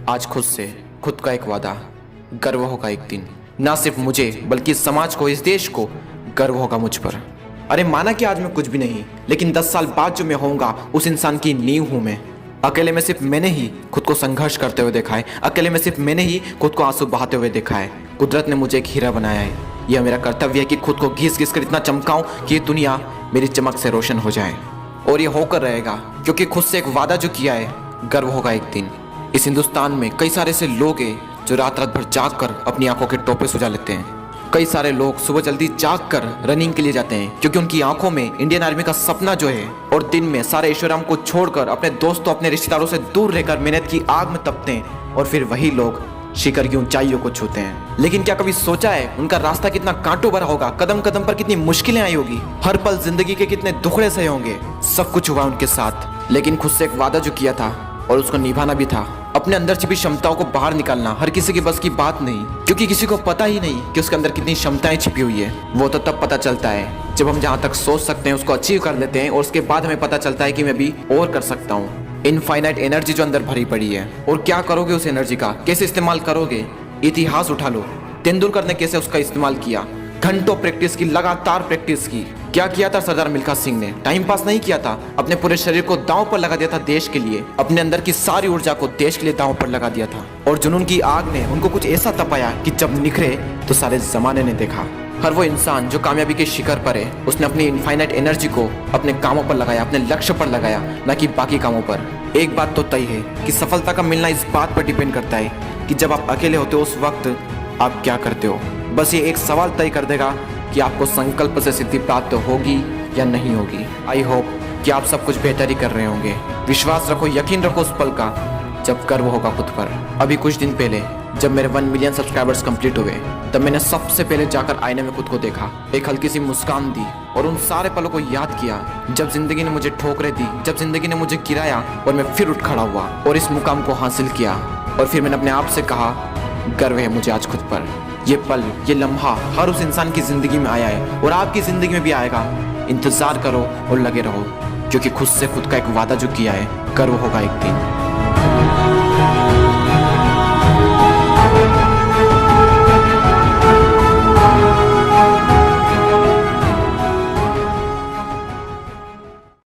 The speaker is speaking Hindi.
आज खुद से खुद का एक वादा, गर्व होगा एक दिन, ना सिर्फ मुझे बल्कि इस समाज को, इस देश को गर्व होगा मुझ पर। अरे माना कि आज मैं कुछ भी नहीं, लेकिन 10 साल बाद जो मैं होऊंगा उस इंसान की नींव हूं मैं। अकेले में सिर्फ मैंने ही खुद को संघर्ष करते हुए देखा है, अकेले में सिर्फ मैंने ही खुद को आंसू बहाते हुए देखा है। कुदरत ने मुझे एक हीरा बनाया है, यह मेरा कर्तव्य है कि खुद को घिस घिस कर इतना चमकाऊं कि ये दुनिया मेरी चमक से रोशन हो जाए। और ये होकर रहेगा, क्योंकि खुद से एक वादा जो किया है, गर्व होगा एक दिन। इस हिंदुस्तान में कई सारे ऐसे लोग हैं जो रात रात भर जाग कर अपनी आंखों के टोपे सुझा लेते हैं। कई सारे लोग सुबह जल्दी जाग कर रनिंग के लिए जाते हैं, क्योंकि उनकी आंखों में इंडियन आर्मी का सपना जो है, और दिन में सारे ऐशोआराम को छोड़कर अपने दोस्तों, अपने रिश्तेदारों से दूर रहकर मेहनत की आग में तपते हैं, और फिर वही लोग शिखर की ऊंचाइयों को छूते हैं। लेकिन क्या कभी सोचा है उनका रास्ता कितना कांटों भरा होगा, कदम कदम पर कितनी मुश्किलें आई होगी, हर पल जिंदगी के कितने दुखड़े सहे होंगे। सब कुछ हुआ उनके साथ, लेकिन खुद से एक वादा जो किया था और उसको निभाना भी था। अपने अंदर छिपी क्षमताओं को बाहर निकालना हर किसी के बस की बात नहीं, क्योंकि किसी को पता ही नहीं कि उसके अंदर कितनी क्षमताएं छिपी हुई है। वो तो तब पता चलता है जब हम जहाँ तक सोच सकते हैं उसको अचीव कर लेते हैं, और उसके बाद हमें पता चलता है कि मैं भी और कर सकता हूँ। इनफाइनाइट एनर्जी जो अंदर भरी पड़ी है, और क्या करोगे उस एनर्जी का, कैसे इस्तेमाल करोगे। इतिहास उठा लो, तेंदुलकर ने कैसे उसका इस्तेमाल किया, घंटों प्रैक्टिस की, लगातार प्रैक्टिस की। क्या किया था सरदार मिल्खा सिंह ने, टाइम पास नहीं किया था, अपने पूरे शरीर को दांव पर लगा दिया था देश के लिए, अपने अंदर की सारी ऊर्जा को देश के लिए दांव पर लगा दिया था। और जुनून की आग ने उनको कुछ ऐसा तपाया कि जब निखरे तो सारे जमाने ने देखा। हर वो इंसान जो कामयाबी के शिखर पर है, उसने अपनी इनफाइनाइट एनर्जी को अपने कामों पर लगाया, अपने लक्ष्य पर लगाया, ना कि बाकी कामों पर। एक बात तो तय है कि सफलता का मिलना इस बात पर डिपेंड करता है कि जब आप अकेले होते हो उस वक्त आप क्या करते हो। बस ये एक सवाल तय कर देगा कि आपको संकल्प से सिद्धि प्राप्त होगी या नहीं होगी। आई होप कि आप सब कुछ बेहतर ही कर रहे होंगे। विश्वास रखो, यकीन रखो उस पल का जब गर्व होगा खुद पर। अभी कुछ दिन पहले जब मेरे 1 मिलियन सब्सक्राइबर्स कंप्लीट हुए, तब मैंने सबसे पहले जाकर आईने में खुद को देखा, एक हल्की सी मुस्कान दी, और उन सारे पलों को याद किया जब जिंदगी ने मुझे ठोकरें दी, जब जिंदगी ने मुझे गिराया और मैं फिर उठ खड़ा हुआ और इस मुकाम को हासिल किया। और फिर मैंने अपने आप से कहा, गर्व है मुझे आज खुद पर। ये पल, ये लम्हा हर उस इंसान की जिंदगी में आया है और आपकी जिंदगी में भी आएगा। इंतजार करो और लगे रहो, क्योंकि खुद से खुद का एक वादा जो किया है, गर्व होगा एक दिन।